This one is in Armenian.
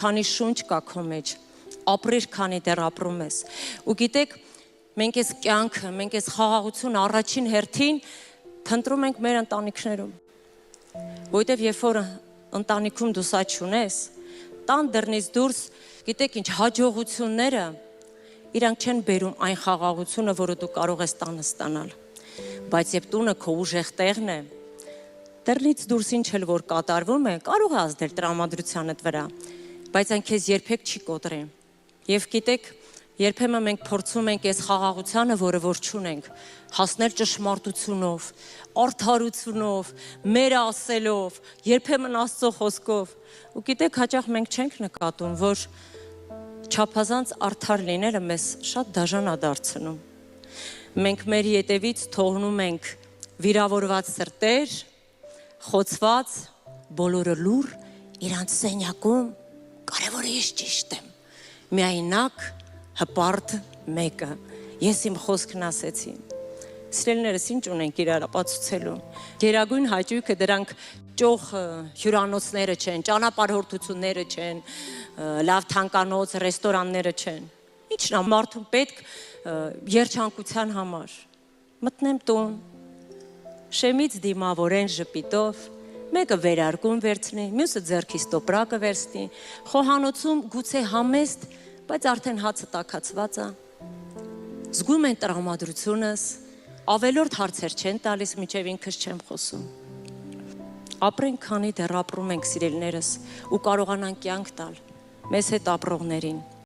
Քանի շունչ կա քո մեջ, ապրիր, քանի դեռ ապրում ես։ Ու գիտեք, մենք այս կյանքը, մենք այս խաղաղությունը առաջին հերթին փնտրում ենք մեր ընտանիքներում։ Որովհետև երբ որ ընտանիքում դու սա չունես, տան դռնից դուրս, գիտեք ինչ, հաջողությունները իրանք չեն բերում այն խաղաղությունը, որը դու կարող ես տանը ստանալ։ Բայց երբ տունը քո ուժեղ տեղն է, դռնից դուրս ինչ էլ որ կատարվում է, կարող է ազդել տրամադրությանդ վրա, բայց այն քեզ երբեք չի կոտրի։ Եվ գիտեք, երբեմն մենք փորձում ենք այս խաղաղությանը, որը որ չունենք, հասնել ճշմարտությունով, արդարությունով, մեր ասելով, երբեմն Աստծո խոսքով։ Ու գիտեք, հաճախ մենք չենք նկատում, որ չափազանց արդար լինելը մեզ շատ դաժան է դարձնում։ Մենք մեր ետևից թողնում ենք վիրավորված սրտեր, խոցված, բոլորը լուր, իրանց սենյակում, կարևորը ես ճիշտ եմ, միայնակ հպարտ մեկը, ես իմ խոսքն ասեցի։ Սիրելիներս, ինչ ունենք իրար ապացուցելու։ Գերագույն հաճույքը դրանք ճոխ հյուրանոցները չեն, ճանապարհորդությունները չեն, լավ թանկանոց, ռեստորանները չեն։ Ինչն է մարդուն պետք երջանկության համար։ Մտնեմ տուն, շեմից դիմավորեն ժպիտով, մեկը վերարկուն վերցնի, մյուսը ձեռքից տոպրակը վերցնի, խոհանոցում գուցե համեստ, բայց արդեն հացը տաքացված է։ Զգում են տրամադրությունս, ավելորդ հարցեր չեն տալիս, մինչև ինքս չեմ խոսում։ Ապրենք, քանի դեռ ապրում ենք, սիրելիներս, ու կարողանանք կյանք տալ մեզ հետ ապրողներին։